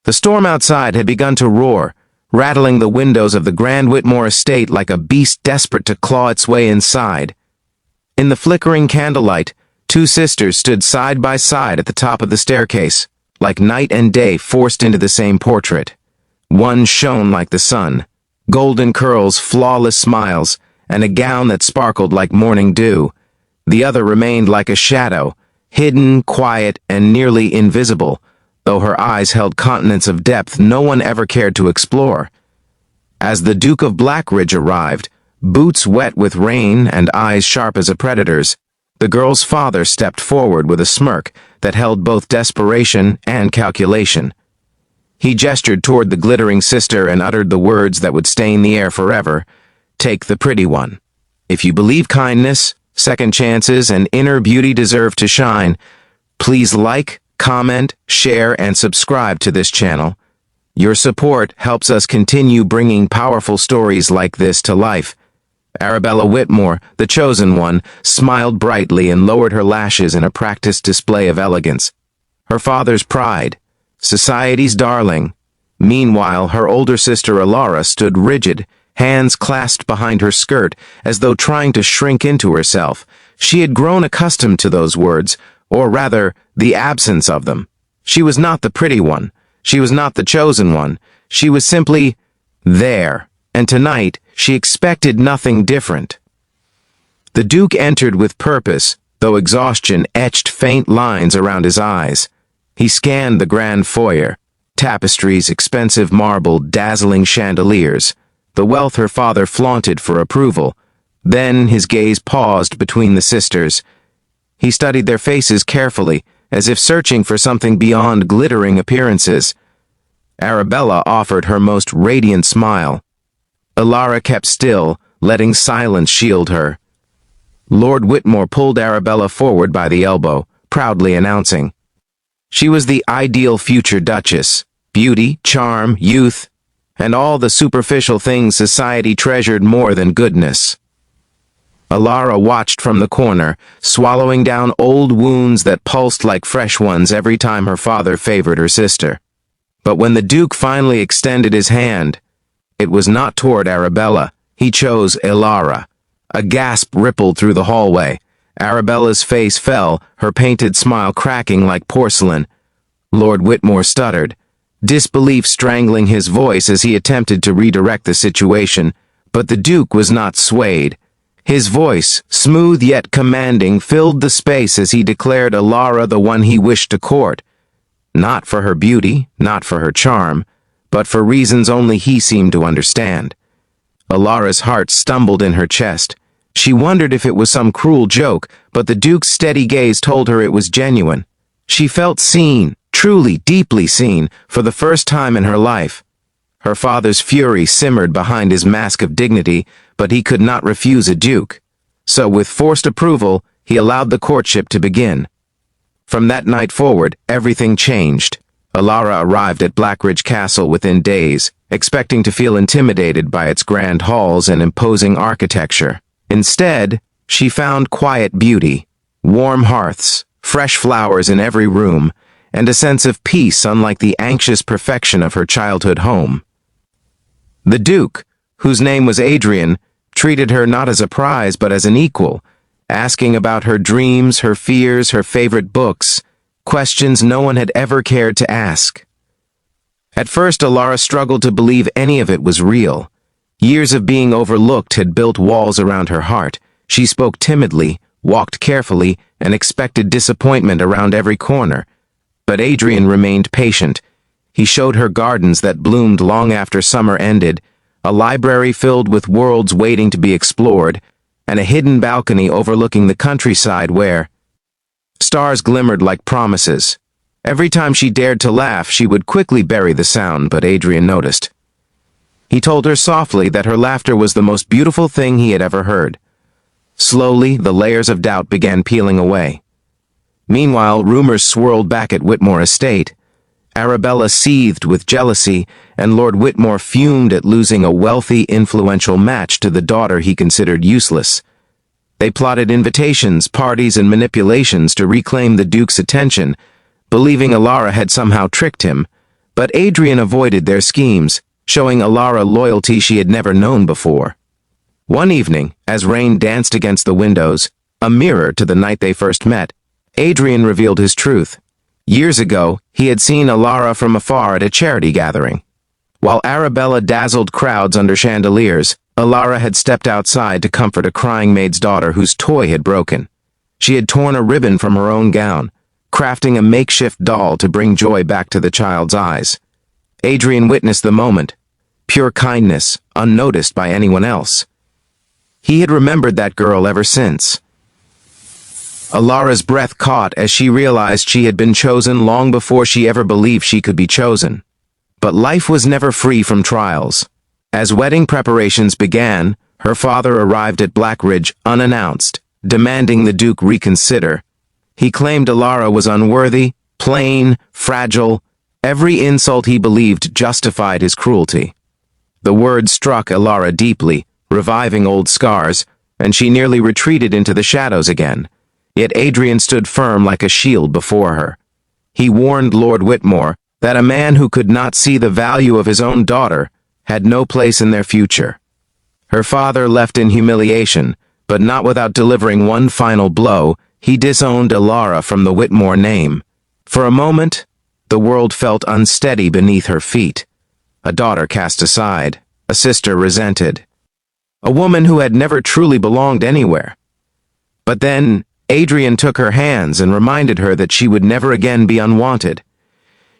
The storm outside had begun to roar, rattling the windows of the Grand Whitmore estate like a beast desperate to claw its way inside. In the flickering candlelight, two sisters stood side by side at the top of the staircase, like night and day forced into the same portrait. One shone like the sun, golden curls, flawless smiles, and a gown that sparkled like morning dew. The other remained like a shadow, hidden, quiet, and nearly invisible, though her eyes held continents of depth no one ever cared to explore. As the Duke of Blackridge arrived, boots wet with rain and eyes sharp as a predator's, the girl's father stepped forward with a smirk that held both desperation and calculation. He gestured toward the glittering sister and uttered the words that would stain the air forever. "Take the pretty one. If you believe kindness, second chances, and inner beauty deserve to shine, please like, comment, share, and subscribe to this channel. Your support helps us continue bringing powerful stories like this to life." Arabella Whitmore, the chosen one, smiled brightly and lowered her lashes in a practiced display of elegance. Her father's pride, society's darling. Meanwhile, her older sister Elara stood rigid, hands clasped behind her skirt, as though trying to shrink into herself. She had grown accustomed to those words, or rather, the absence of them. She was not the pretty one. She was not the chosen one. She was simply there, and tonight she expected nothing different. The Duke entered with purpose, though exhaustion etched faint lines around his eyes. He scanned the grand foyer, tapestries, expensive marble, dazzling chandeliers, the wealth her father flaunted for approval. Then his gaze paused between the sisters. He studied their faces carefully, as if searching for something beyond glittering appearances. Arabella offered her most radiant smile. Elara kept still, letting silence shield her. Lord Whitmore pulled Arabella forward by the elbow, proudly announcing, she was the ideal future duchess. Beauty, charm, youth, and all the superficial things society treasured more than goodness. Elara watched from the corner, swallowing down old wounds that pulsed like fresh ones every time her father favored her sister. But when the Duke finally extended his hand, it was not toward Arabella. He chose Elara. A gasp rippled through the hallway. Arabella's face fell, her painted smile cracking like porcelain. Lord Whitmore stuttered, disbelief strangling his voice as he attempted to redirect the situation, but the Duke was not swayed. His voice, smooth yet commanding, filled the space as he declared Elara the one he wished to court. Not for her beauty, not for her charm, but for reasons only he seemed to understand. Elara's heart stumbled in her chest. She wondered if it was some cruel joke, but the Duke's steady gaze told her it was genuine. She felt seen, truly, deeply seen, for the first time in her life. Her father's fury simmered behind his mask of dignity, but he could not refuse a duke. So with forced approval, he allowed the courtship to begin. From that night forward, everything changed. Elara arrived at Blackridge Castle within days, expecting to feel intimidated by its grand halls and imposing architecture. Instead, she found quiet beauty, warm hearths, fresh flowers in every room, and a sense of peace unlike the anxious perfection of her childhood home. The Duke, whose name was Adrian, treated her not as a prize but as an equal, asking about her dreams, her fears, her favorite books, questions no one had ever cared to ask. At first, Elara struggled to believe any of it was real. Years of being overlooked had built walls around her heart. She spoke timidly, walked carefully, and expected disappointment around every corner. But Adrian remained patient. He showed her gardens that bloomed long after summer ended, a library filled with worlds waiting to be explored, and a hidden balcony overlooking the countryside where stars glimmered like promises. Every time she dared to laugh, she would quickly bury the sound, but Adrian noticed. He told her softly that her laughter was the most beautiful thing he had ever heard. Slowly, the layers of doubt began peeling away. Meanwhile, rumors swirled back at Whitmore Estate. Arabella seethed with jealousy, and Lord Whitmore fumed at losing a wealthy, influential match to the daughter he considered useless. They plotted invitations, parties, and manipulations to reclaim the Duke's attention, believing Elara had somehow tricked him. But Adrian avoided their schemes, showing Elara loyalty she had never known before. One evening, as rain danced against the windows, a mirror to the night they first met, Adrian revealed his truth. Years ago, he had seen Elara from afar at a charity gathering. While Arabella dazzled crowds under chandeliers, Elara had stepped outside to comfort a crying maid's daughter whose toy had broken. She had torn a ribbon from her own gown, crafting a makeshift doll to bring joy back to the child's eyes. Adrian witnessed the moment, pure kindness, unnoticed by anyone else. He had remembered that girl ever since. Elara's breath caught as she realized she had been chosen long before she ever believed she could be chosen. But life was never free from trials. As wedding preparations began, her father arrived at Blackridge unannounced, demanding the Duke reconsider. He claimed Elara was unworthy, plain, fragile. Every insult he believed justified his cruelty. The words struck Elara deeply, reviving old scars, and she nearly retreated into the shadows again. Yet Adrian stood firm like a shield before her. He warned Lord Whitmore that a man who could not see the value of his own daughter had no place in their future. Her father left in humiliation, but not without delivering one final blow. He disowned Elara from the Whitmore name. For a moment, the world felt unsteady beneath her feet. A daughter cast aside, a sister resented. A woman who had never truly belonged anywhere. But then, Adrian took her hands and reminded her that she would never again be unwanted.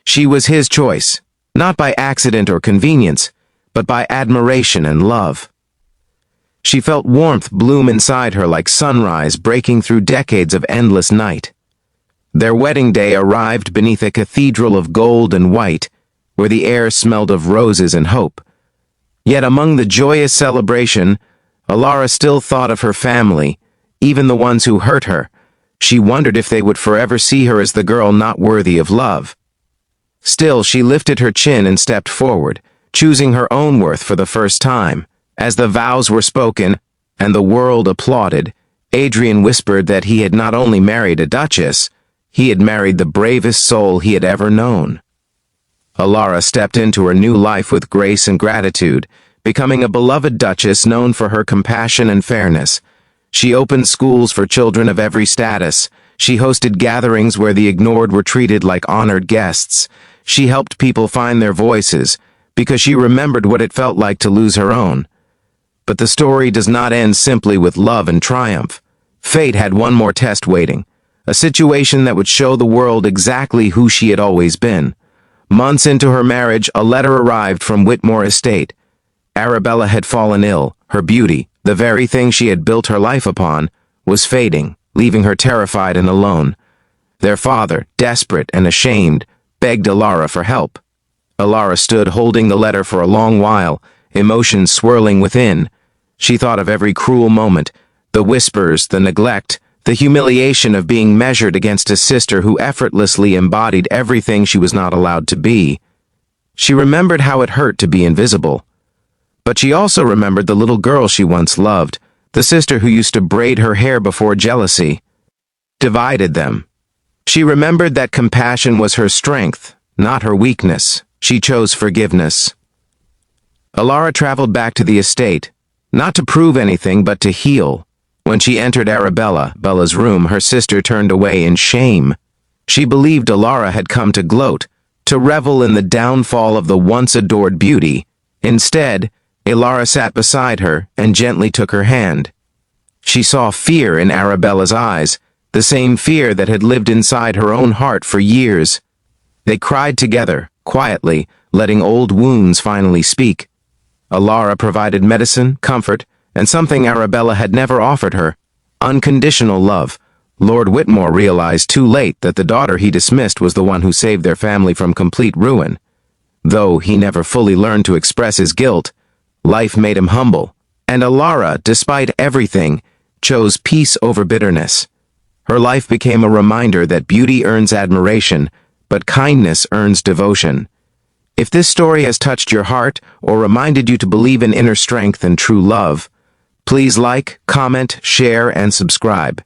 She was his choice, not by accident or convenience, but by admiration and love. She felt warmth bloom inside her like sunrise breaking through decades of endless night. Their wedding day arrived beneath a cathedral of gold and white, where the air smelled of roses and hope. Yet among the joyous celebration, Elara still thought of her family, even the ones who hurt her. She wondered if they would forever see her as the girl not worthy of love. Still, she lifted her chin and stepped forward, choosing her own worth for the first time. As the vows were spoken, and the world applauded, Adrian whispered that he had not only married a duchess, he had married the bravest soul he had ever known. Elara stepped into her new life with grace and gratitude, becoming a beloved duchess known for her compassion and fairness. She opened schools for children of every status. She hosted gatherings where the ignored were treated like honored guests. She helped people find their voices, because she remembered what it felt like to lose her own. But the story does not end simply with love and triumph. Fate had one more test waiting, a situation that would show the world exactly who she had always been. Months into her marriage, a letter arrived from Whitmore Estate. Arabella had fallen ill. Her beauty, the very thing she had built her life upon, was fading, leaving her terrified and alone. Their father, desperate and ashamed, begged Elara for help. Elara stood holding the letter for a long while, emotions swirling within. She thought of every cruel moment, the whispers, the neglect, the humiliation of being measured against a sister who effortlessly embodied everything she was not allowed to be. She remembered how it hurt to be invisible. But she also remembered the little girl she once loved, the sister who used to braid her hair before jealousy divided them. She remembered that compassion was her strength, not her weakness. She chose forgiveness. Elara traveled back to the estate, not to prove anything but to heal. When she entered Arabella's room, her sister turned away in shame. She believed Elara had come to gloat, to revel in the downfall of the once-adored beauty. Instead, Elara sat beside her and gently took her hand. She saw fear in Arabella's eyes, the same fear that had lived inside her own heart for years. They cried together, quietly, letting old wounds finally speak. Elara provided medicine, comfort, and something Arabella had never offered her, unconditional love. Lord Whitmore realized too late that the daughter he dismissed was the one who saved their family from complete ruin. Though he never fully learned to express his guilt, life made him humble, and Elara, despite everything, chose peace over bitterness. Her life became a reminder that beauty earns admiration, but kindness earns devotion. If this story has touched your heart or reminded you to believe in inner strength and true love, please like, comment, share, and subscribe.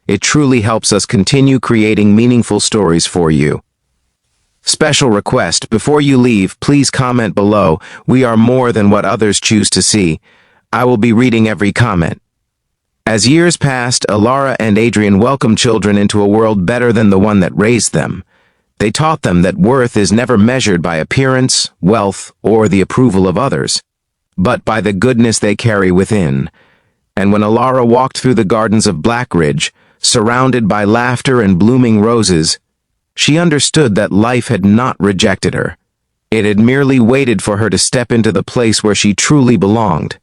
It truly helps us continue creating meaningful stories for you. Special request, before you leave, please comment below. We are more than what others choose to see. I will be reading every comment. As years passed, Elara and Adrian welcomed children into a world better than the one that raised them. They taught them that worth is never measured by appearance, wealth, or the approval of others, but by the goodness they carry within. And when Elara walked through the gardens of Blackridge, surrounded by laughter and blooming roses, she understood that life had not rejected her. It had merely waited for her to step into the place where she truly belonged.